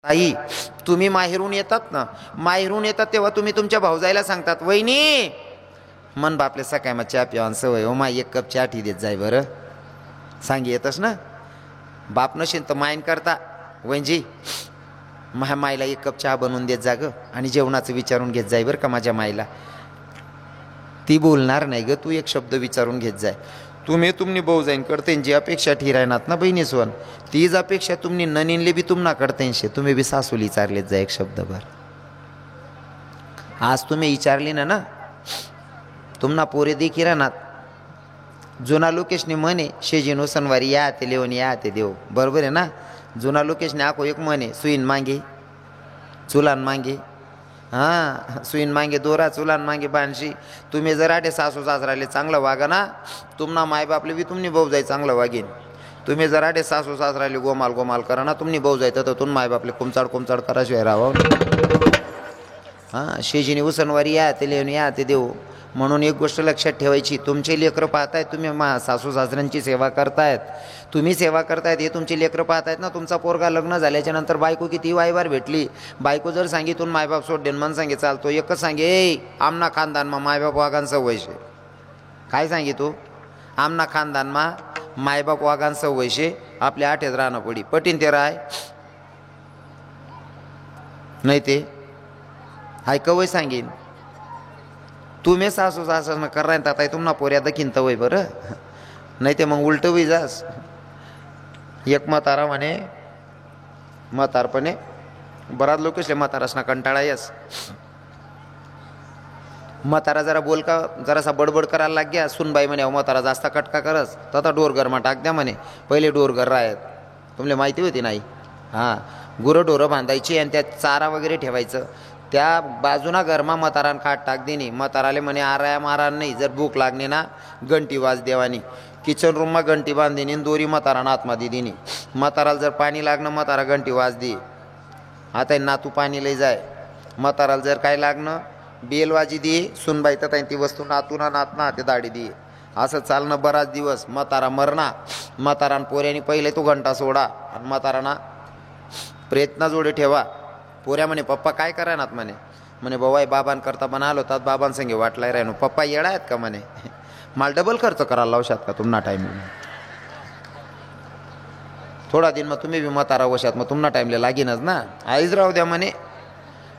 ताई, तुम्ही माहेरून येतात ना, माहेरून येतात तेव्हा तुम्ही तुमच्या भाऊजाईला सांगतात, वहिनी मन बापले सकाळ मग चहा पिवान सवय हो, माय 1 कप चहा ठी देत जाय बरं. सांगी येतच ना, बाप नशीन तर मायन करता, वहिनीजी माझ्या मायला 1 कप चहा बनवून देत जा ग, आणि जेवणाचं विचारून घेत जाय बरं का माझ्या मायला. ती बोलणार नाही ग, तू एक शब्द विचारून घेत जाय. तुम्ही भाऊजाईन करते जी अपेक्षा ठिरायनात ना बहिणीसवन, तीच अपेक्षा तुम्ही ननीनले बी तुम्हाला करते. तुम्ही बी सासूली विचारलेत जा एक शब्दभर. आज तुम्ही विचारली ना तुम्हाला पोरे देखी राहणार. जुना लोकेशने म्हणे शेजीनो सनवारी या ते लेवून या ते देव, बरोबर आहे ना. जुना लोकेशने आखो एक म्हणे, सुईन मांगे चुलान मांगे, हां सुईन मांगे दोरा चुलान मांगे बांशी. तुम्ही जर आठे सासू सासराले चांगलं वागा ना, तुम्हाला मायबापले बी तुम्ही भाऊजाई चांगलं वागेन. तुम्ही जर आठे सासू सासराले गोमाल करा ना, तुम्ही भाऊजाई तर तुम्ही मायबापले कुमचाड कराशिवाय राहावं. हां शेजीने उसनवारी या ते लेवून या ते देव. म्हणून एक गोष्ट लक्षात ठेवायची, तुमचे लेकरं पाहतायत, तुम्ही सासू सासऱ्यांची सेवा करतायत, तुम्ही सेवा करतायत, हे तुमचे लेकरं पाहतायत ना. तुमचा पोरगा लग्न झाल्याच्या नंतर बायको किती वायवार भेटली, बायको जर सांगितून मायबाप सोडेन मन सांगे चालतो, एकच सांगे ए आमना खानदानमा मायबाप वागान सवयशे. काय सांगे तू, आमना खानदानमा मायबाप वागान सवयशे, आपल्या आठेत राहणं पडी पटीन ते राय नाही ते हाय कवय सांगेन. तुम्ही सासू सासरनं कराय ताताय तुम्हाला पोऱ्या दखीन तवय बरं, नाही ते मग उलट वय जास. एक म्हातारा म्हणे, म्हातारपणे बराच लोक असले म्हातारासना कंटाळा येस. म्हातारा जरा बोलका जरासा बडबड करायला लाग गया, सुनबाई म्हणे म्हातारा जास्त कटका करस तथा डोरघरमा टाक द्या म्हणे. पहिले डोरघर राहत तुमले माहिती होती नाही. हां गुरं ढोरं बांधायची आणि त्यात चारा वगैरे ठेवायचं. त्या बाजूना घरमा म्हातारान खाट टाक देणी. म्हाताराले म्हणे आराया मारान नाही, जर भूक लागणे ना घंटी वाज देवानी. किचन रूममा घंटी बांधेनी, दोरी म्हातारानं आतमध्ये दिनी. म्हाताराला जर पाणी लागणं म्हातारा घंटी वाज दे, आता नातू पाणी लई जाय. म्हाताराला जर काय लागणं बेलवाजी दे, सुनबाई तर ती वस्तू नातूना नातना ते दाढी दे. असं चालणं बराच दिवस. म्हातारा मरणा, म्हातारान पोऱ्याने पहिले तो घंटा सोडा आणि म्हाताराना प्रयत्न जोडे ठेवा. पोऱ्या म्हणे पप्पा काय करायनात म्हणे बाबा बाबांकरता बनालो तात बाबांसंगे वाटलाय राहिनो. पप्पा येडा आहेत का म्हणे, मला डबल खर्च करायला लावशात का तुम्हाला टाईम. थोडा दिन मग तुम्ही बी म्हातारा वशात, मग तुम्हाला टाईमला लागेनच ना. आईच राहू द्या म्हणे.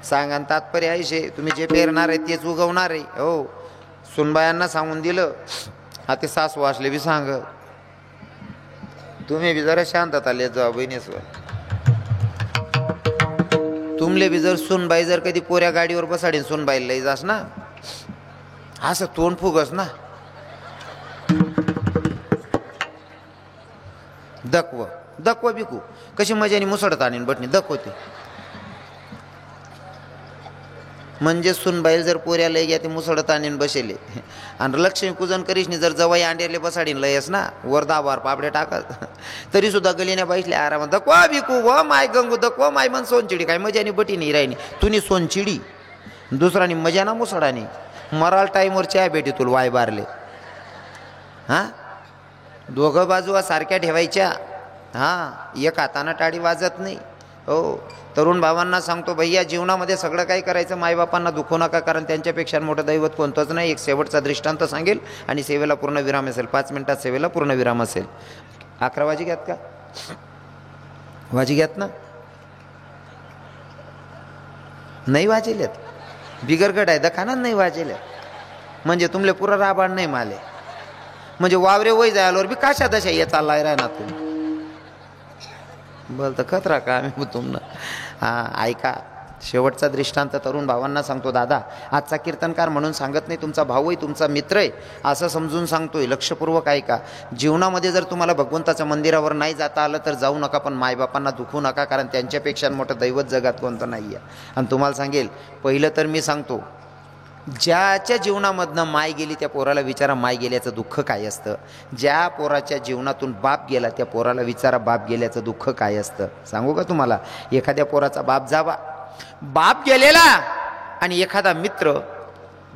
सांगा तात्पर्य आईशे, तुम्ही जे पेरणार आहे तेच उगवणार आहे. हो सुनबायांना सांगून दिलं, आता सासू वाचले बी सांग. तुम्ही बी जरा शांतता लेत जा बहिणीसवर. तुमले बी जर सुनबाई जर कधी पोऱ्या गाडीवर बसाडीन सुनबाईला लई जास ना, असं तोंड फुगस ना, दकव बिकू कशी मजानी मुसडत आणीन बटणी दखवते. म्हणजे सुनबाईल जर पोऱ्या लय घ्या ते मुसडत आणीन बसेले. आणि लक्ष्मी पूजन करीशनी जर जवाई अंड्याले बसाडीन लयस ना, वर दाबार पापडे टाकत तरी सुद्धा गलीने बाईसले आरामात दकवा बिकू व माय गंगू दकवा माय मन सोनचिडी. काय मजानी बटी नाही राहिनी, तुनी सोनचिडी दुसरानी मजाना मुसडानी. मराल टाईमवर चहा भेटी तुला वाय बारले. हां दोघं बाजू सारख्या ठेवायच्या. हां एक हातानं टाळी वाजत नाही. हो तरुण भावांना सांगतो, भैया जीवनामध्ये सगळं काही करायचं, मायबापांना दुखवू नका, कारण त्यांच्यापेक्षा मोठं दैवत कोणतंच नाही. एक शेवटचा दृष्टांत सांगेल आणि सेवेला पूर्ण विराम असेल. 5 मिनिटात सेवेला पूर्ण विराम असेल. 11 वाजी घ्यात का, वाजी घ्यात ना, नाही वाजेल्यात बिगरगड आहे दखानात नाही वाजेल्यात. म्हणजे तुमले पुरा राबाण नाही माले, म्हणजे वावरे वय जायलावर बी काशा दशा ये चाललाय राहणार तुम्ही बोलतं खतरा का आम्ही तुमनं. हां ऐका, शेवटचा दृष्टांत तरुण भावांना सांगतो. दादा आजचा कीर्तनकार म्हणून सांगत नाही, तुमचा भाऊ आहे, तुमचा मित्र आहे असं समजून सांगतोय. लक्षपूर्वक ऐका. जीवनामध्ये जर तुम्हाला भगवंताच्या मंदिरावर नाही जाता आलं तर जाऊ नका, पण मायबापांना दुखवू नका, कारण त्यांच्यापेक्षा मोठं दैवत जगात कोणतं नाही आहे. आणि तुम्हाला सांगेल, पहिलं तर मी सांगतो, ज्याच्या जीवनामधनं माय गेली त्या पोराला विचारा माय गेल्याचं दुःख काय असतं. ज्या पोराच्या जीवनातून बाप गेला त्या पोराला विचारा बाप गेल्याचं दुःख काय असतं. सांगू का तुम्हाला, एखाद्या पोराचा बाप जावा, बाप गेलेला, आणि एखादा मित्र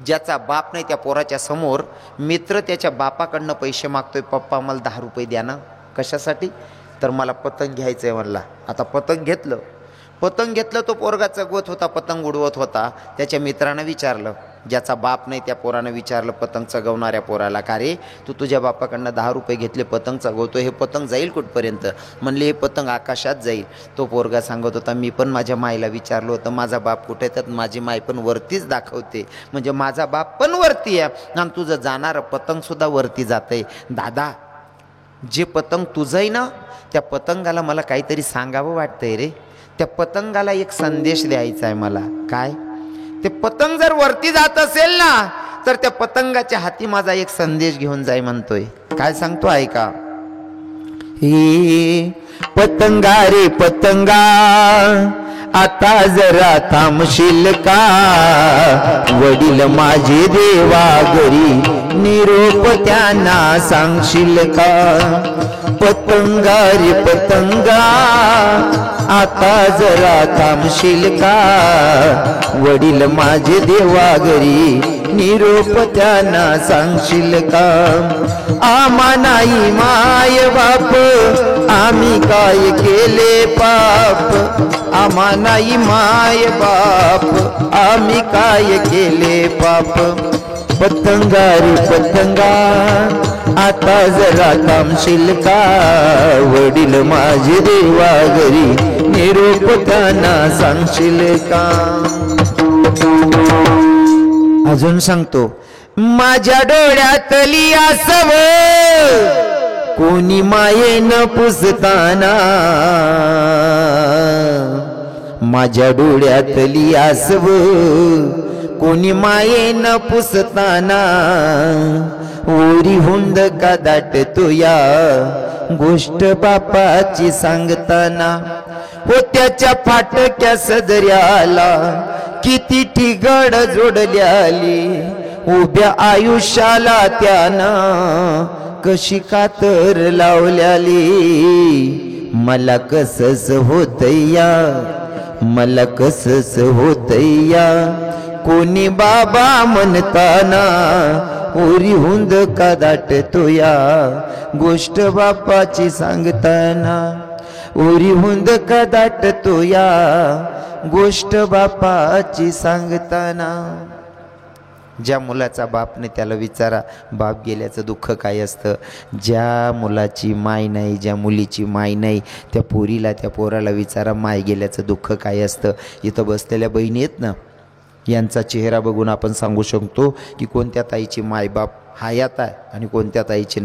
ज्याचा बाप नाही त्या पोराच्या समोर मित्र त्याच्या बापाकडनं पैसे मागतोय, पप्पा मला 10 रुपये द्या ना. कशासाठी, तर मला पतंग घ्यायचं आहे म्हणला. आता पतंग घेतलं, पतंग घेतलं, तो पोरगा चगवत होता, पतंग उडवत होता. त्याच्या मित्रानं विचारलं, ज्याचा बाप नाही त्या पोरानं विचारलं पतंग चगवणाऱ्या पोराला, का रे तू तुझ्या बापाकडनं 10 रुपये घेतले, पतंग चगवतो, हे पतंग जाईल कुठपर्यंत? म्हणले हे पतंग आकाशात जाईल. तो पोरगा सांगत होता, मी पण माझ्या माईला विचारलं होतं माझा बाप कुठे, तर माझी माय पण वरतीच दाखवते, म्हणजे माझा बाप पण वरती आहे आणि तुझं जाणारं पतंगसुद्धा वरती जातं आहे. दादा, जे पतंग तुझं आहे ना, त्या पतंगाला मला काहीतरी सांगावं वाटतंय रे. त्या पतंगाला एक संदेश द्यायचा आहे मला. काय? ते पतंग जर वरती जात असेल ना, तर त्या पतंगाच्या हाती माझा एक संदेश घेऊन जाय म्हणतोय. काय सांगतो ऐका. हे पतंगा रे पतंगा, आता जरा थांबशील का, वडील माझे देवा घरी, निरोप त्यांना सांगशील का. पतंगा रे पतंगा, आता जरा थांबशील का, वडील माझे देवा घरी, निरोप त्यांना सांगशील का. आम्हा नाही माय बाप, आम्ही काय केले पाप, आम्हा नाही माय बाप, आम्ही काय केले पाप. पतंगा रे पतंगा, आता जरा थांबशील का, वडील माझे देवा घरी, निरोप त्यांना सांगशील का. अजून सांगतो. माझ्या डोळ्यातली आसव, कोणी मायेनं पुसताना, माझ्या डोळ्यातली आसव, कोणी मायेनं पुसताना, ओरी हुंद का दाटतो या, गोष्ट बापाची सांगताना. हो त्याच्या फाटक्या सदऱ्याला, किती ठिगड जोडल्याली, उभ्या आयुष्याला त्यानं, कशी कातर लावल्याली. मला कसंच होतया, मला कसंच होतया, कोणी बाबा म्हणताना, ओरी हुंद का दाटतो या, गोष्ट बापाची सांगताना. ओरी हुंद का दाटतो या, गोष्ट बापाची सांगताना. ज्या मुलाचा बाप नाही त्याला विचारा बाप गेल्याचं दुःख काय असतं. ज्या मुलाची माय नाही, ज्या मुलीची माय नाही, त्या पोरीला त्या पोराला विचारा माय गेल्याचं दुःख काय असतं. इथं बसलेल्या बहिणी आहेत ना, यांचा चेहरा बघून आपण सांगू शकतो की कोणत्या ताईची मायबाप हयात आहे आणि कोणत्या ताईची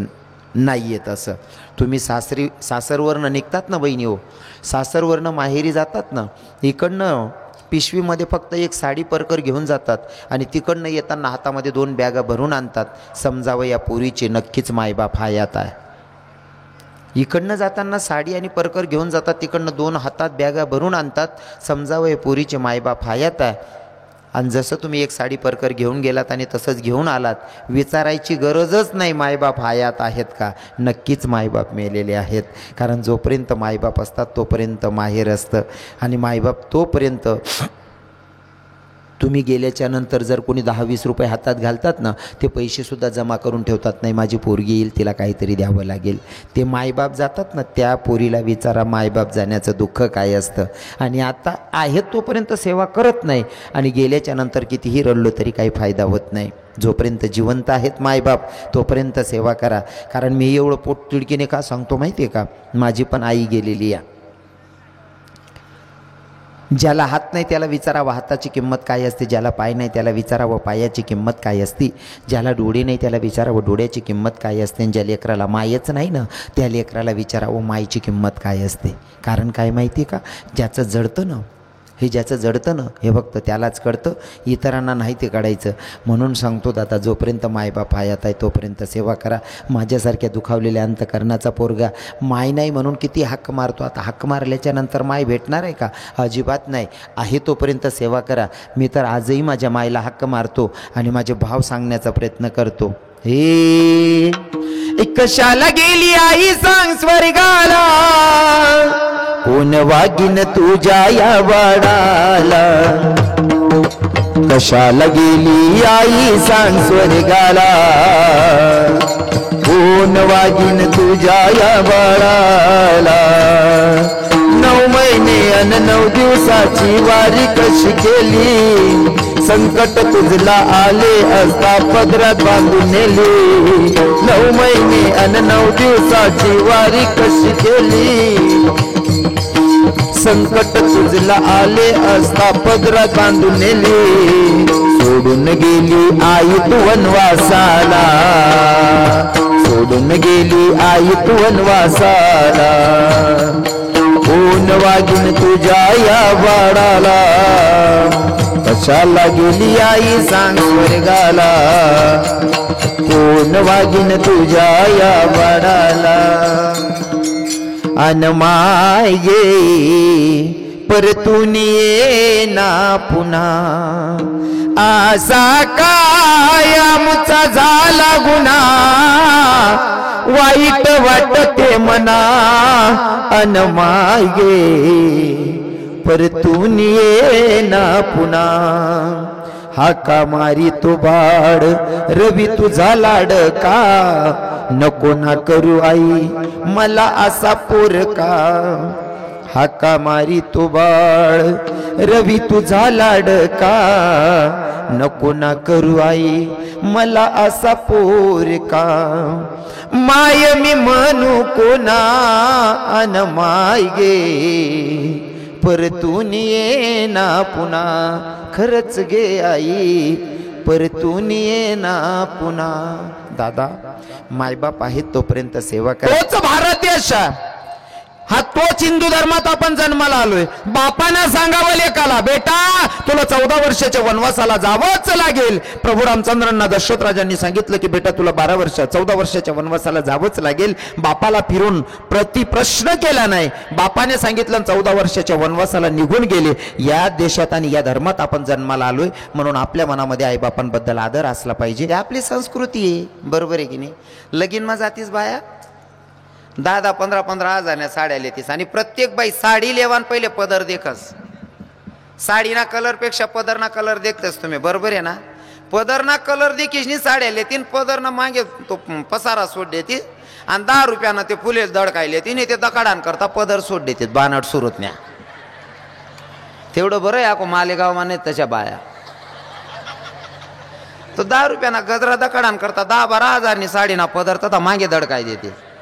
नाही आहेत. असं तुम्ही सासरवरनं निघतात ना बहिणी हो, सासरवरनं माहेरी जातात ना, इकडनं पिशवीमध्ये फक्त एक साडी परकर घेऊन जातात आणि तिकडनं येताना हातामध्ये 2 बॅगा भरून आणतात. समजावं या पोरीचे नक्कीच मायबाप हयात आहे. इकडनं जाताना साडी आणि परकर घेऊन जातात, तिकडनं 2 हातात बॅगा भरून आणतात. समजावं या पोरीचे मायबाप हयात आहे. आणि जसं तुम्ही एक साडी परकर घेऊन गेलात आणि तसंच घेऊन आलात, विचारायची गरजच नाही मायबाप हयात आहेत का. नक्कीच मायबाप मेलेले आहेत. कारण जोपर्यंत मायबाप असतात तोपर्यंत माहेर असतं आणि मायबाप तोपर्यंत. तुम्ही गेल्याच्या नंतर जर कोणी 10-20 रुपये हातात घालतात ना, ते पैसेसुद्धा जमा करून ठेवतात. नाही माझी पोरगी येईल, तिला काहीतरी द्यावं लागेल. ते मायबाप जातात ना, त्या पोरीला विचारा मायबाप जाण्याचं दुःख काय असतं. आणि आता आहेत तोपर्यंत सेवा करत नाही आणि गेल्याच्या नंतर कितीही रडलो तरी काही फायदा होत नाही. जोपर्यंत जिवंत आहेत मायबाप तोपर्यंत सेवा करा. कारण मी एवढं पोटतिडकीने का सांगतो माहिती आहे का, माझी पण आई गेलेली आहे. ज्याला हात नाही त्याला विचारावं हाताची किंमत काय असते, ज्याला पाय नाही त्याला विचारावं पायाची किंमत काय असते, ज्याला डोळे नाही त्याला विचारावं डोळ्याची किंमत काय असते, आणि ज्या लेकराला मायच नाही ना त्या लेकराला विचारावं मायची किंमत काय असते. कारण काय माहिती आहे का, ज्याचं जडतं ना, हे ज्याचं जडतं ना हे फक्त त्यालाच कळतं, इतरांना नाही ते कळायचं. म्हणून सांगतो दादा, जोपर्यंत मायबाप हयात आहे तोपर्यंत सेवा करा. माझ्यासारख्या दुखावलेल्या अंतकरणाचा पोरगा माय नाही म्हणून किती हक्क मारतो. आता हक्क मारल्याच्या नंतर माय भेटणार आहे का? अजिबात नाही. आहे तोपर्यंत सेवा करा. मी तर आजही माझ्या मायला हक्क मारतो आणि माझे भाव सांगण्याचा प्रयत्न करतो. हे कशाला गेली आई सांग स्वर्गाला, कोण वागीन तुझ्या या वाडाला. कशाला गेली आई सांग स्वर्गाला, कोण वागीन तुझ्या या वाडाला. 9 महिने अन 9 दिवसाची वारी कशी केली, संकट तुझला आले असता पदरात बांधून नेली. 9 महिने अन 9 दिवसाची वारी कशी केली, संकट तुझला आले असता पदरात बांधून नेली. सोडून गेली आई तू वनवासाला, सोडून गेली आई तू वनवासाला. कोण वागीन तुझ्या या बाळाला, कशाला गेली आई सांग स्वर्गाला. कोण वागीन तुझ्या या बाळाला. अन माय गे परतून ये ना पुन्हा, असा काय आमचा झाला गुन्हा, वाईट वाटते मना. अन माय गे परतून ये ना पुन्हा, हाका मारी तो बाळ रवी तुझा लाडका. नको ना करू आई मला असा पोरका, हाका मारी तो बाळ रवी तुझा लाडका. नको ना करू आई मला असा पोरका. माय मी म्हणू कोणा अन माय गे परतून ये ना पुन्हा. खरंच गे आई परतून ये ना पुन्हा. दादा मायबाप आहेत तोपर्यंत सेवा करा. तोच भारत देश हा, तोच हिंदू धर्मात आपण जन्माला आलोय. बापानं सांगावं लेकाला, बेटा तुला 14 वर्षाच्या वनवासाला जावंच लागेल. प्रभू रामचंद्रांना दशरथ राजांनी सांगितलं की बेटा तुला 14 वर्षाच्या वनवासाला जावंच लागेल. बापाला फिरून प्रश्न केला नाही. बापाने सांगितलं 14 वर्षाच्या वनवासाला निघून गेले. या देशात आणि या धर्मात आपण जन्माला आलोय, म्हणून आपल्या मनामध्ये आईबापांबद्दल आदर असला पाहिजे. आपली संस्कृती आहे, बरोबर आहे की नाही. लगीन मा जातीस बाया 10-15 हजारच्या साड्या लेतीस, आणि प्रत्येक बाई साडी लेवान पहिले पदर देखस. साडीना कलर पेक्षा पदरना कलर देखतेस तुम्ही, बरोबर आहे ना. पदरना कलर देखीस नि साड्या लेतीन, पदरना मागे तो पसारा सोड देते, आणि 10 रुपयानं ते फुले दडकाय लेतीन, ते दकाडान करता पदर सोड देते बानट सुरत न्या. तेवढं बरं आहे ako मालेगाव माने त्याच्या बाया. तो 10 रुपयाना गजरा दकाडान करता 10-12 हजारनी साडीना पदर तथा मागे दडकाय देते.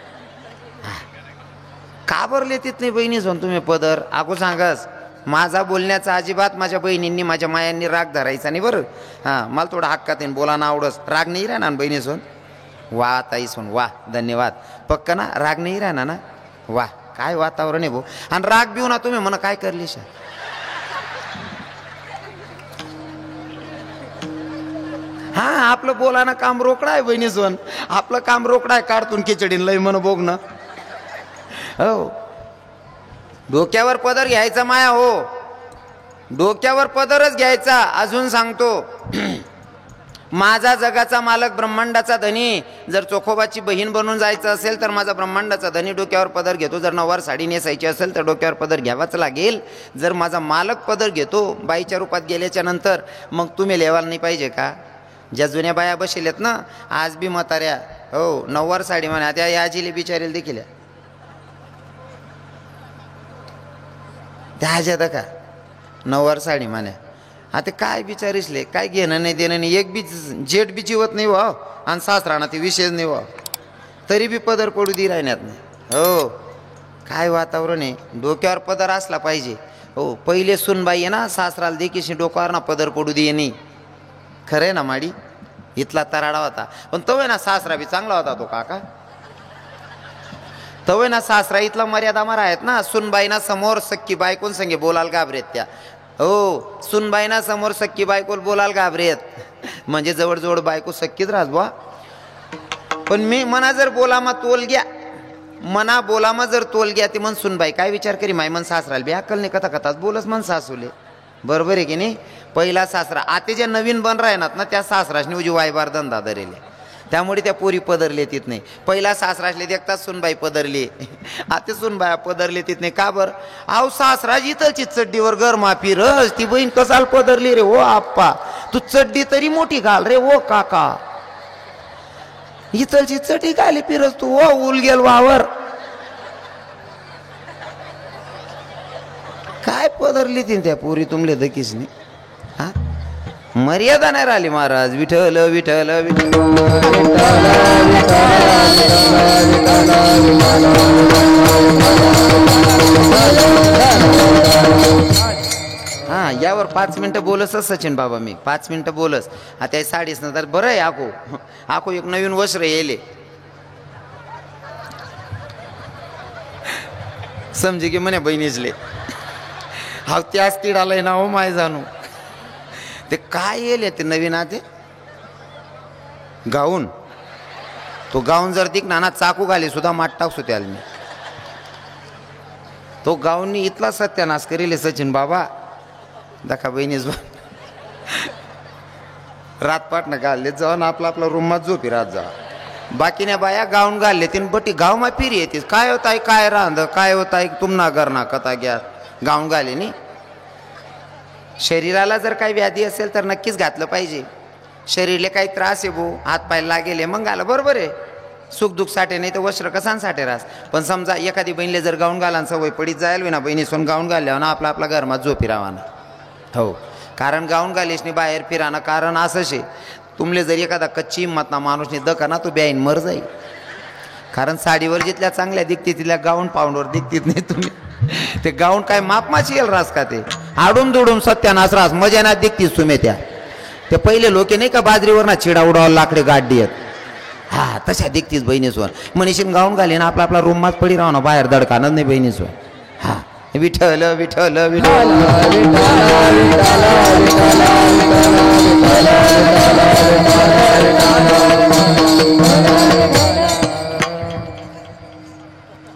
का बरं लेतीत नाही बहिणी सोन तुम्ही पदर. आको सांगस माझा बोलण्याचा अजिबात माझ्या बहिणींनी माझ्या मायांनी राग धरायचा नाही बरं. हां मला थोडा हक्कात येईन बोला ना आवडस. राग नाही राहणार बहिणी सोन. वा ताई सोन वा धन्यवाद. पक्का ना राग नाही राहणार ना. वा काय वातावरण आहे भाऊ. आणि राग बिऊ ना तुम्ही म्हणा काय करली शा. हा आपलं बोलाना काम रोकडा आहे बहिणी सोन. आपलं काम रोकडा आहे. काढतून खिचडीन लय म्हण बघ ना. हो डोक्यावर पदर घ्यायचा माया. हो डोक्यावर पदरच घ्यायचा. अजून सांगतो माझा जगाचा मालक ब्रह्मांडाचा धनी जर चोखोबाची बहीण बनून जायचं असेल तर माझा ब्रह्मांडाचा धनी डोक्यावर पदर घेतो. जर नववार साडी नेसायची असेल तर डोक्यावर पदर घ्यावाच लागेल. जर माझा मालक पदर घेतो बाईच्या रूपात गेल्याच्या नंतर, मग तुम्ही लेवाल नाही पाहिजे का. ज्या जुन्या बाया बसलेत ना आज बी म्हाताऱ्या, हो नववार साडी म्हणा त्या याजीले बिचारेल देखील त्या ह्याच्यात का नववार साडी म्हणे. आता काय बिचारीसले काय घेणं नाही देणं नाही. एक बी जेट बी जिवत नाही वा, आणि सासराना ते विशेष नाही वा, तरी बी पदर पडू दे राहण्यात नाही. हो काय वातावरण आहे. डोक्यावर पदर असला पाहिजे. हो पहिले सुनबाई आहे ना सासराला देखील डोक्यावर ना पदर पडू दे नाही. खरं आहे ना माडी. इथला तराडा होता पण तो आहे ना सासरा बी चांगला होता तो काका. तवय ना सासरा इथला मर्यादा मारा आहेत ना. सुनबाईना समोर सख्खी बायकोन संगे बोलाल घाबरेत त्या. हो सुनबाईना समोर सख्खी बायकोल बोलाल घाबरेत. म्हणजे जवळजवळ बायको सख्खीच राहत बा. पण मी मना जर बोलामा तोल घ्या, मना बोलामा जर तोल घ्या ते मन सुनबाई काय विचार करी माय मन सासराला बी अक्कल नाही कथा कथाच बोलस मन सासूले. बरोबर आहे की नाही. पहिला सासरा आता ज्या नवीन बन राहणार ना त्या सासराशने उजी वायबार धंदा धरेले, त्यामुळे त्या पोरी पदरले तित नाही. पहिला सासराशले देखतात सुनबाई पदरली, आता सुनबाया पदरले तित नाही. का बरं. आव सासराज इथलची चड्डीवर गरमा फिरस ती बहीण कसाल पदरली रे. ओ आप्पा तू चड्डी तरी मोठी घाल रे. ओ काका इथलची चड्डी घाली फिरस तू. ओ उल गेल वावर. काय पदरली ती त्या पोरी तुमले दकीसनी हा मर्यादा नाही राहिली महाराज विठ्ठल विठ्ठल हा यावर 5 मिनिटं बोलस सचिन बाबा मी 5 मिनिटं बोलस आता साडीच ना तर बरं आहे आको एक नवीन वस्त्र येले समजे की म्हणे बहिणीचले हा त्याच तिडालाय ना हो माय जाणू ते काय येईल ते नवीन आते गाऊन तो गाऊन जर दिक नाना चाकू घाली सुद्धा माट टाकसो त्याला मी तो गाऊननी इतला सत्यानाश करेल सचिन बाबा दाखा बहिणीच रातपाटनं घालले जाऊन आपला रूमात झोपी रात जा बाकीने बाया गाऊन घालले तीन बटी गाव मा फिरी येते काय होताय काय रांध काय होताय तुमना घरना कथा घ्या गाऊन घाले नी शरीराला जर काही व्याधी असेल तर नक्कीच घातलं पाहिजे शरीरले काही त्रास आहे भो हात पाय लागेले मग घाला बरोबर आहे सुख दुःख साठे नाही तर वस्त्र कसांसाठी रास पण समजा एखादी बहिणीले जर गाऊन घाला सवय पडीत जायला ना बहिणीसून गाऊन घालल्यावर ना आपला घरमात झोपी राहाना हो कारण गाऊन घालीसनी बाहेर फिराना कारण असंच आहे तुमले जर एखादा कच्ची हिंमत ना माणूसने दका ना तो ब्याईन मर जाईल कारण साडीवर जिथल्या चांगल्या दिखते तिथल्या गाऊन पाऊंडवर दिखतीत नाही तुम्ही ते गाऊन काय मापमाची येईल रास का ते आडून दुडून सत्यानाश रास मजा ना दिखतीस तुम्ही त्या ते पहिले लोके नाही का बाजरीवर ना चिडा उडावं लाकडे गाडी आहेत हा तशा दिखतीस बहिणीसवर मनीषीन गाऊन घाली ना आपला रूमात पडी राहा ना बाहेर दडकानच नाही बहिणीसवर हा विठ्ठल विठ्ठल विठ्ठल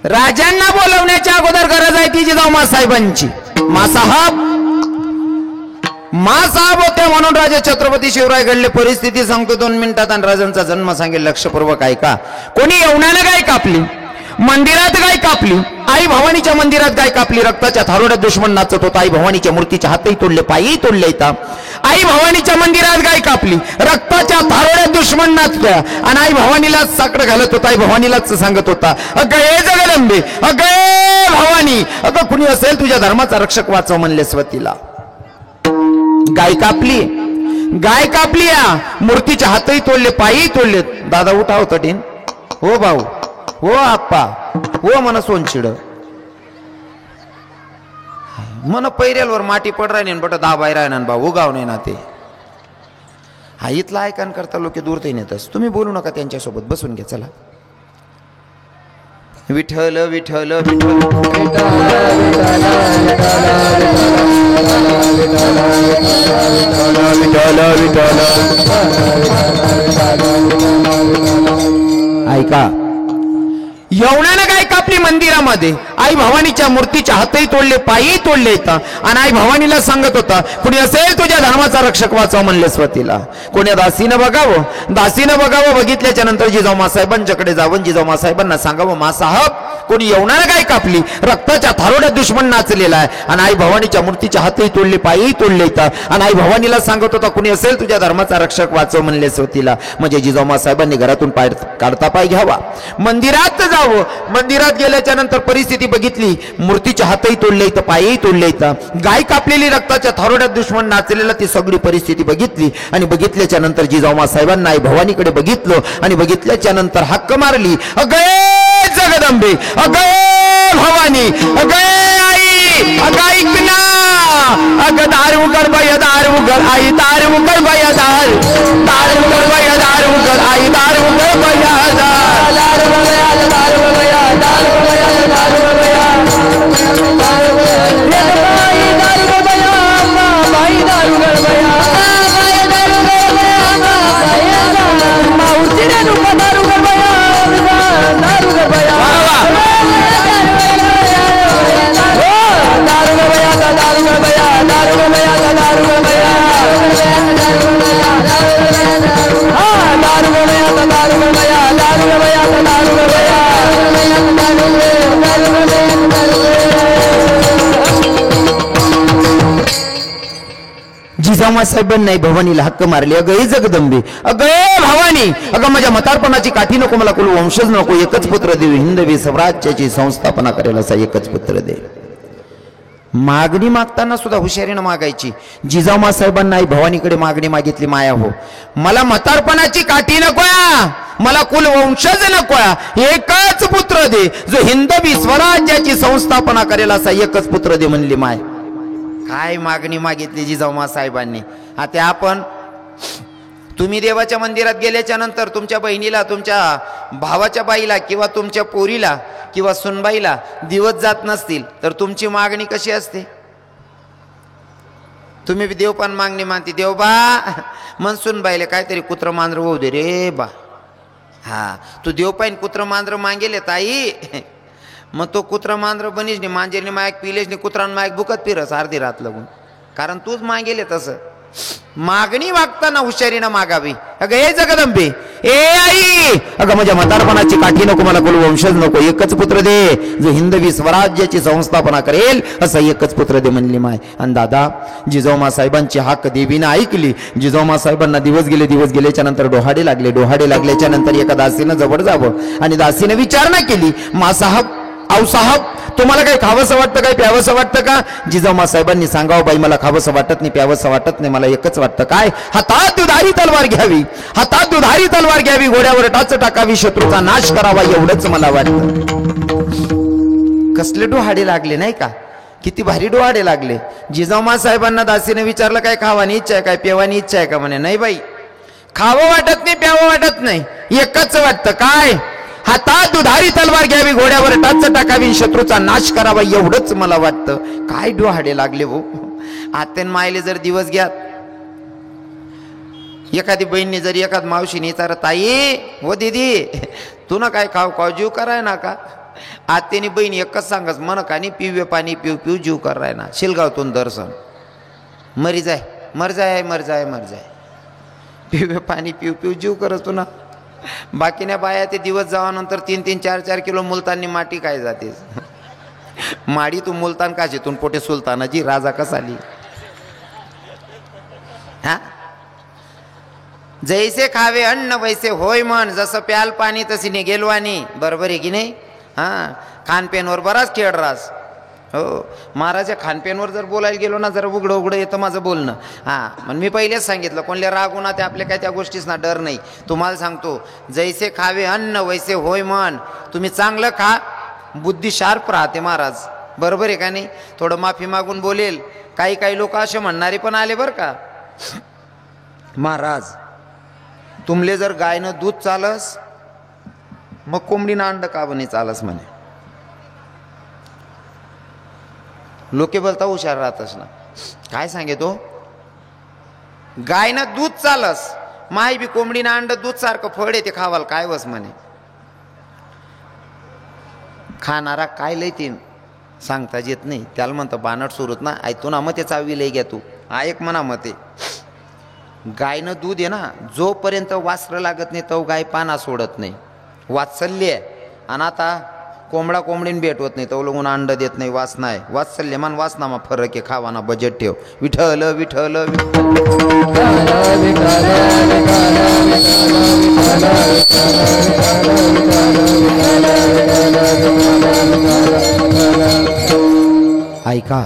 राजांना बोलवण्याच्या अगोदर गरज आहे ती जिजाऊ मासाहेबांची मासाहेब होते म्हणून राजे छत्रपती शिवराय घडले परिस्थिती सांगतो 2 मिनिटात आणि राजांचा जन्म सांगेल लक्षपूर्वक ऐका कोणी येवण्यानं गाय कापली मंदिरात गाय कापली आई भवानीच्या मंदिरात गाय कापली रक्ताच्या थारोड्यात दुश्मन नाचत होता आई भवानीच्या मूर्तीच्या हातही तोडले पायही तोडले येतात आई भवानीच्या मंदिरात गाय कापली रक्ताच्या थारोड्यात दुश्मन नाचतोय आणि आई भवानीलाच साकडं घालत होता आई भवानीलाच सांगत होता अगं जगदंबे अगं भवानी अगं कुणी असेल तुझ्या धर्माचा रक्षक वाचव म्हणले स्वतीला गाय कापली या मूर्तीच्या हातही तोडले पायही तोडले दादा उठा होता टीन हो भाऊ हो आप्पा हो मन सोनचिड मन पैऱ्यालवर माटी पड राही बट दाबाई राहणार भाऊ गाव नाही ना ते हा इथला ऐकान करता लोक दूर ते नेतस तुम्ही बोलू नका त्यांच्यासोबत बसून घ्या चला विठ्ठल विठ्ठल ऐका येवण्यानं गाय कापली मंदिरामध्ये आई भवानीच्या मूर्तीच्या हातही तोडले पायही तोडले येतात आणि आई भवानीला सांगत होता कुणी असेल तुझ्या धर्माचा रक्षक वाचव म्हणले स्वतीला कोणी दासीनं बघावं बघितल्याच्या नंतर जिजाऊ मासाहेबांच्याकडे जावं जिजाऊ मासाहेबांना सांगावं मासाहेब कोणी येवण्यानं गाय कापली रक्ताच्या थारोड्यात दुश्मन नाचलेला आहे आणि आई भवानीच्या मूर्तीच्या हातही तोडले पायही तोडले येतात आणि आई भवानीला सांगत होता कुणी असेल तुझ्या धर्माचा रक्षक वाचव म्हणले स्वतीला म्हणजे जिजाऊ मासाहेबांनी घरातून पाय काढता पाय घ्यावा मंदिरात जावं मंदिरात गेल्याच्या नंतर परिस्थिती बघितली मूर्तीच्या हातही तोडले इथं पायही तोडले इथं गाय कापलेली रक्ताच्या थारोड्यात दुश्मन नाचलेला ती सगळी परिस्थिती बघितली आणि बघितल्याच्या नंतर जिजाऊ मासाहेबांना आई भवानीकडे बघितलं आणि बघितल्याच्या नंतर हाक मारली अगं जगदंबे अगं भवानी अगं आई अगं ऐक ना अगं दार उघड बाया दार उघड आई दार उघड बाया दार उघड बाया दार उघड आई दार उघड बाया दार उघड बाया दार उघड बाया दार उघड बाया दार उघड बाया बाई दार उघड बाया माऊची रे दुखा दार उघड बाया दार उघड बाया जिजाऊ मासाहेबांनी भवानीला हक्क मारली अगं जगदंबे अगं भवानी अगं माझ्या म्हातारपणाची काठी नको मला कुल वंशज नको एकच पुत्र देव हिंदवी स्वराज्याची संस्थापना करेल असा एकच पुत्र दे मागणी मागताना सुद्धा हुशारीनं मागायची. जिजाऊ साहेबांना आई भवानीकडे मागणी मागितली, माया हो मला म्हातारपणाची काठी नकोया, मला कुलवंशज नकोया, एकच पुत्र दे जो हिंदवी स्वराज्याची संस्थापना करेल असा एकच पुत्र दे म्हणली माय. काय मागणी मागितली जिजाऊ साहेबांनी. आता आपण तुम्ही देवाच्या मंदिरात गेल्याच्या नंतर तुमच्या बहिणीला, तुमच्या भावाच्या बाईला किंवा तुमच्या पोरीला किंवा सुनबाईला दिवस जात नसतील तर तुमची मागणी कशी असते? तुम्ही देवपान मागणी मानती, देव बा मन सुनबाईले काहीतरी कुत्र मांजर होऊ दे रे बा. हा तू देवपाईन कुत्र मांजर मागेले ताई, मग तो कुत्र मांजर बनीस नाही, मांजेरने मायक पिलेस नाही, कुत्रान मायक बुकत फिरस अर्धी रात लागून, कारण तूच मागेले तसं. मागणी मागताना हुशारीनं मागावी. अगं हे जगदंबे, ए आई, अगं माझ्या म्हातारपणाची काठी नको, मला कुलवंशज नको, एकच पुत्र दे जो हिंदवी स्वराज्याची संस्थापना करेल असं एकच पुत्र दे म्हणली माय. आणि दादा जिजाऊ साहेबांची हाक देवीनं ऐकली. जिजाऊ साहेबांना दिवस गेल्याच्या नंतर डोहाडे लागल्याच्या नंतर एका दासीनं जवळ जावं आणि दासीनं विचारणा केली, मा साहब, आऊ साहब, तुम्हाला काही खावंसं वाटतं, काही प्यावंसं वाटतं का? जिजाऊ साहेबांनी सांगावं, बाई मला खावंसं वाटत नाही, प्यावंसं वाटत नाही, मला एकच वाटतं, काय? हातात दुधारी तलवार घ्यावी, हातात दुधारी तलवार घ्यावी, घोड्यावर टाच टाकावी, शत्रूचा नाश करावा, एवढंच मला वाटतं. कसले डोहाडे लागले नाही का? किती भारी डोहाडे लागले. जिजाऊ साहेबांना दासीने विचारलं, काय खावानी इच्छा आहे, काय पेवानी इच्छा आहे का? म्हणे नाही बाई, खावं वाटत नाही, प्यावं वाटत नाही, एकच वाटतं, काय? हातात दुधारी तलवार घ्यावी, घोड्यावर टाच टाकावी, शत्रूचा नाश करावा, एवढंच मला वाटतं. काय डोहाडे लागले हो. आत्यान मायले जर दिवस घ्यात, एखादी बहिणीने जर एखाद मावशीने विचार, ताई हो दीदी तू ना काय खाव जीव कराय ना का? आत्यानी बहिणी एकच सांगस, मन कानी पिवे पाणी पिऊ जीव कराय ना, शिलगावतून दर्शन मरी जाय, मर जाय, पिवे पाणी पिऊ जीव करत तू ना. बाकीने बाया ते दिवस जावानंतर 3-3, 4-4 किलो मुलतानी माटी काय जाते माडी. तू मुलतान काशीतून पोटे सुलतानाजी राजा कसा आली. हा जैसे खावे अन्न वैसे होय मन, जसं प्याल पाणी तशी निघेलवानी, बरोबर आहे की नाही? हा खानपेनवर बराच खेळ रास हो. महाराजा खानपेनवर जर बोलायला गेलो ना, जरा उघडं येतं माझं बोलणं. हां मग मी पहिलेच सांगितलं, कोणले रागू ना ते आपले काय त्या गोष्टीच ना डर नाही. तुम्हाला सांगतो, जैसे खावे अन्न वैसे होय मन, तुम्ही चांगलं खा, बुद्धी शार्प राहते महाराज, बरोबर आहे का नाही? थोडं माफी मागून बोलेल. काही लोक असे म्हणणारे पण आले बरं का, महाराज तुमले जर गायनं दूध चालस मग कोंबडीनं अंड का बने चालस म्हणे. लोके बोलता हुशार राहतस ना, काय सांगे तो, गायनं दूध चालस, माय बी कोंबडीनं अंड दूध सारखं फळ येते खावाल, काय वस म्हणे. खाणारा काय लय ते सांगता येत नाही, त्याला म्हणतं बानट सुरूत ना. ऐकतो ना मग ते चावी लय घ्या तू, ऐक म्हणा मग ते गायनं दूध आहे ना, जोपर्यंत वासरं लागत नाही तो गाय पाना सोडत नाही, वात्सल्य आहे. आणि आता कोंबडा कोंबडीन भेट होत नाही तो लोगून अंड देत नाही, वास नाही, वात्सल्य मान वासनामा फरक आहे, खावाना बजेट ठेव. विठ्ठल विठ्ठल ऐका,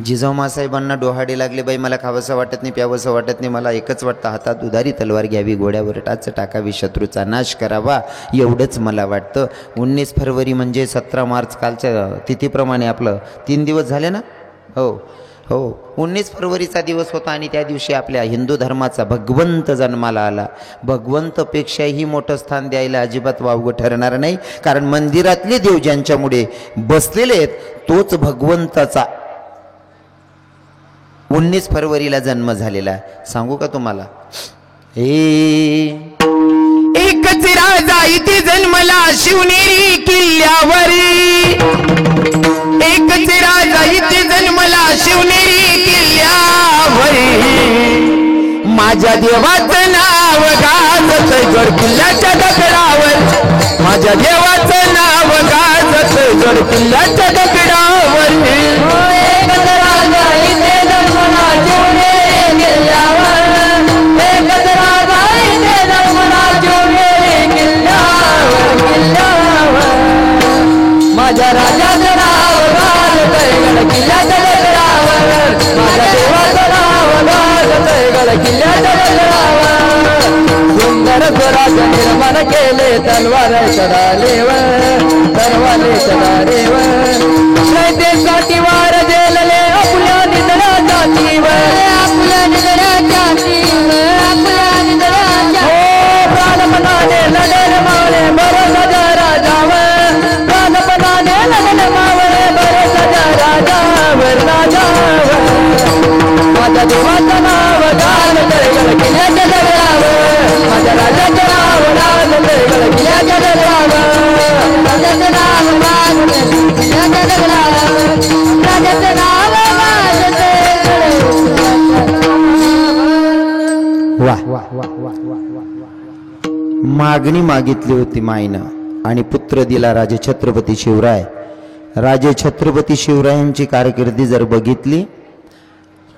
जिजाऊ साहेबांना डोहाडे लागले, बाई मला खावंसं वाटत नाही, प्यावंसं वाटत नाही, मला एकच वाटतं, हातात दुधारी तलवार घ्यावी, घोड्यावर टाच टाकावी, शत्रूचा नाश करावा, एवढंच मला वाटतं. 19 फरवरी म्हणजे 17 मार्च कालच्या तिथीप्रमाणे आपलं 3 दिवस झाले ना. हो 19 फरवरीचा दिवस होता आणि त्या दिवशी आपल्या हिंदू धर्माचा भगवंत जन्माला आला. भगवंतपेक्षाही मोठं स्थान द्यायला अजिबात वावगं ठरणार नाही, कारण मंदिरातले देव ज्यांच्यामुळे बसलेले आहेत तोच भगवंताचा 19 फरवरीला जन्म झालेला. सांगू का तुम्हाला, एकच राजा इथे जन्मला शिवनेरी किल्ल्यावरी, एकच राजा इथे जन्मला शिवनेरी किल्ल्यावरी, माझ्या देवाचं नाव गाजत गड किल्ल्याच्या दगडावर, माझ्या देवाचं नाव गाजत गड किल्ल्याच्या दगडावर, एकच राजा इथे जन्मला शिवनेरी किल्ल्यावर, एकच राजा इथे जन्मला शिवनेरी किल्ल्यावर, किल्ल्यावर, माझ्या राजाचं नाव गाजत तलवार चढालेवर नैतेसाठी वार जेलले आपल्या निधड्या जातीवर प्राणपणाने लढण मावळे बरं सजा राजावर प्राणपणाने लढण मावळे बरं सजा राजावर माझ्या देवाचं नाव गाल तळगळ किल्ल्याच्या दगडावर माझ्या राजाचं नाव गाल तळगळ किल्ल्याच्या दगडावर राजाचं नाव गाल किल्ल्याच्या दगडावर राजाचं नाव मागणी मागितली होती माईनं आणि पुत्र दिला राजे छत्रपती शिवराय. राजे छत्रपती शिवरायांची कारकिर्दी जर बघितली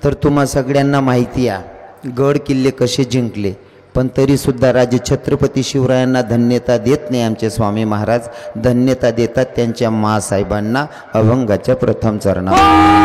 तर तुम्हा सगळ्यांना माहिती आहे गड किल्ले कसे जिंकले, पण तरी सुद्धा राजे छत्रपती शिवरायांना धन्यता देत नाही आमचे स्वामी महाराज. धन्यता देतात त्यांच्या मासाहेबांना अभंगाच्या प्रथम चरणावर.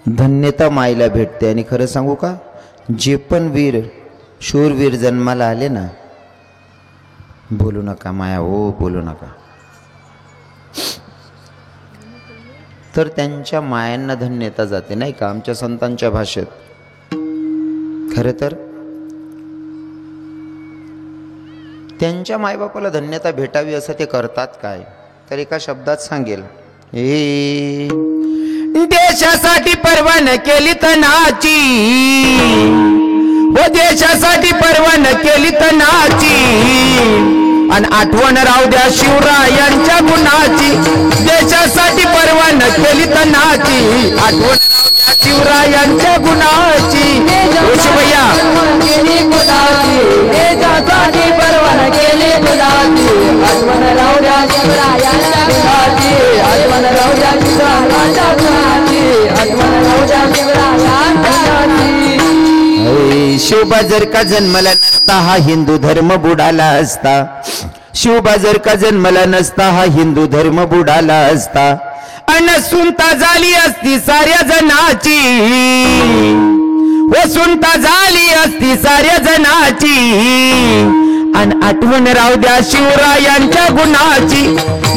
धन्यता माईला भेटते. आणि खरं सांगू का, जे पण वीर शूरवीर जन्माला आले ना, बोलू नका माया हो, बोलू नका, तर त्यांच्या मायांना धन्यता जाते नाही का आमच्या संतांच्या भाषेत. खरं तर त्यांच्या मायबापाला धन्यता भेटावी असं ते करतात काय, तर एका शब्दात सांगेल, देशासाठी परवान केली तनाची, व देशासाठी परवान केली तनाची, आणि आठवण राहू द्या शिवरायांच्या गुणाची. देशासाठी परवान केली तनाची, आठवण राहू द्या शिवरायांच्या गुणाची. भैया देशासाठी परवान केली गुणाची, आठवण राहू द्या शिवरायांच्या गुणाची, आठवण राहू द्या शिवरायांच्या गुणाची, आठवण राहू द्या शिवरायांच्या गुणाची. शिवबा जर का जन्मला नसता हा हिंदू धर्म बुडाला असता, शिवबा जर का जन्मला नसता हा हिंदू धर्म बुडाला असता, अन सुनता झाली असती साऱ्या जनाची, व सुनता झाली असती साऱ्या जनाची, अन आठवण राहू द्या शिवरायांच्या गुणाची.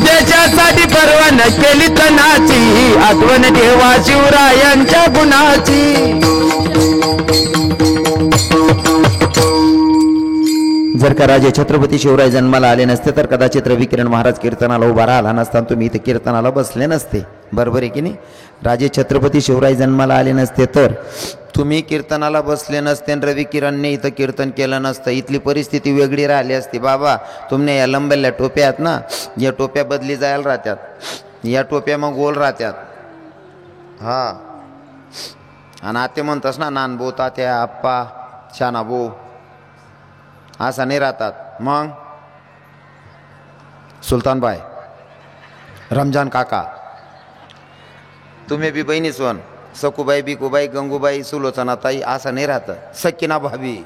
देशासाठी परवान केली तनाची, आठवण ठेवा शिवरायांच्या गुणाची. जर का राजे छत्रपती शिवराय जन्माला आले नसते तर कदाचित रविकिरण महाराज कीर्तनाला उभा राहिला नसता, तुम्ही इथे कीर्तनाला बसले नसते. बरोबर आहे की नाही. राजे छत्रपती शिवराय जन्माला आले नसते तर तुम्ही कीर्तनाला बसले नसते आणि रविकिरणने इथं कीर्तन केलं नसतं. इथली परिस्थिती वेगळी राहिली असती. बाबा तुमने या लंबेल्या टोप्या आहेत ना, या टोप्या बदली जायला राहत्यात, या टोप्या मग गोल राहत्यात. हा, आणि आते म्हणतास ना नानबो तात्या आप्पा शानाबो, असा नाही राहतात. मग सुलतानबाई, रमजान काका, तुम्ही बी बहिणी सोन, सकुबाई, बिकुबाई, गंगूबाई, सुलोचनाताई, असं नाही राहतं. सकिना भाभी.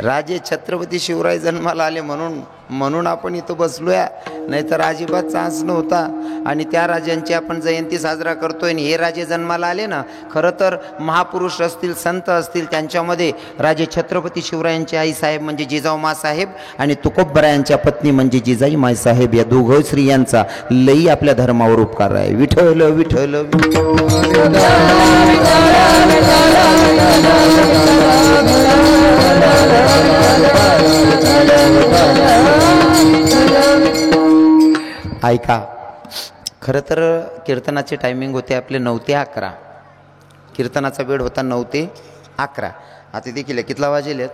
राजे छत्रपती शिवराय जन्माला आले म्हणून आपण इथं बसलोय, नाही तर अजिबात चान्स नव्हता. आणि त्या राजांची आपण जयंती साजरा करतोय. आणि हे राजे जन्माला आले ना, खरं तर महापुरुष असतील, संत असतील, त्यांच्यामध्ये राजे छत्रपती शिवरायांचे आई साहेब म्हणजे जिजाऊ साहेब आणि तुकोबरायांच्या पत्नी म्हणजे जिजाई माय साहेब, या दोघं स्त्रियांचा लई आपल्या धर्मावर उपकार आहे. विठ्ठल विठ्ठल ऐका. खरं तर कीर्तनाचे टायमिंग होते आपले 9 ते 11. कीर्तनाचा वेळ होता 9 ते 11. आता देखील कितला वाजेलेत?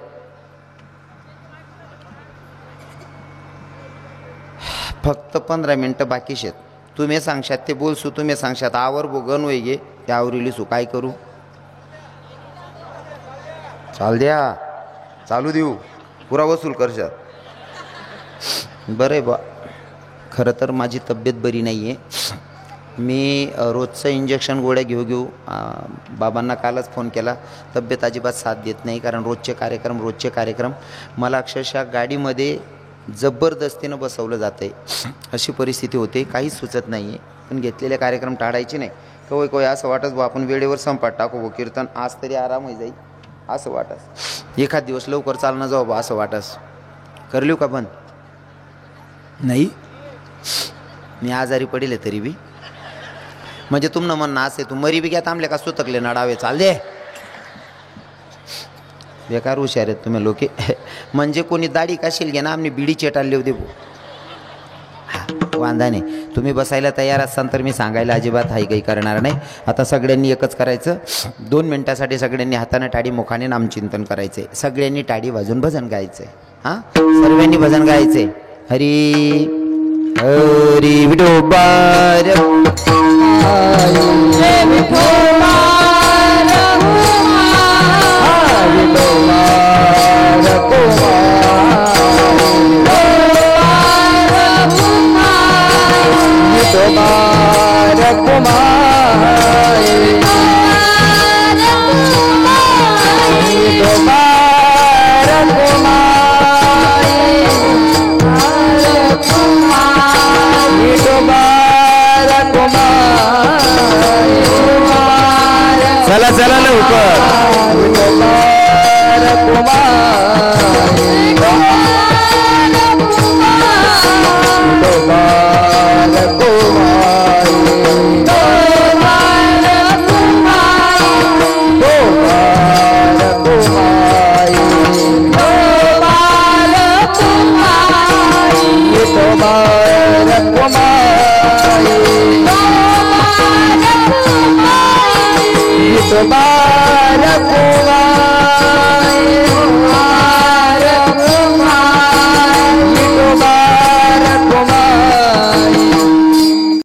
फक्त 15 मिनटं बाकी शेत. तुम्ही सांगशात ते बोलसू, तुम्ही सांगशात आवर बोगन वय गे त्या आवरीली सू, काय करू? चाल द्या, चालू देऊ, पुरा वसूल करशात. बरं आहे बा. खरं तर माझी तब्येत बरी नाही आहे. मी रोजचं इंजेक्शन गोळ्या घेऊ बाबांना कालच फोन केला. तब्येत अजिबात साथ देत नाही, कारण रोजचे कार्यक्रम मला अक्षरशः गाडीमध्ये जबरदस्तीनं बसवलं जातं आहे. अशी परिस्थिती होते, काहीच सुचत नाही आहे. पण घेतलेले कार्यक्रम टाळायचे नाही. कवय असं वाटत बा आपण वेळेवर संपात टाकू बो कीर्तन, आज तरी आराम होई जाईल असं वाटस. एखाद दिवस लवकर चालणं जाऊ बा असं वाटस. करलिव का बंद? नाही, मी आजारी पडेल तरी बी. म्हणजे तुमनं म्हणणं असे तू मरी बी घ्या थांबले का सुतकले नडावे चाल दे. बेकार हुशार आहेत तुम्ही लोके. म्हणजे कोणी दाढी काशील घे ना, आम्ही बिडी चेटाळले होते भो. वांधा नाही, तुम्ही बसायला तयार असाल तर मी सांगायला अजिबात हाई काही करणार नाही. आता सगळ्यांनी एकच करायचं, 2 मिनिटासाठी सगळ्यांनी हाताने टाळी मुखाने नामचिंतन करायचे. सगळ्यांनी टाळी वाजून भजन गायचंय. हां, सर्वांनी भजन गायचे. हरी हरी विठोबार चला चला लवकर. Mubarak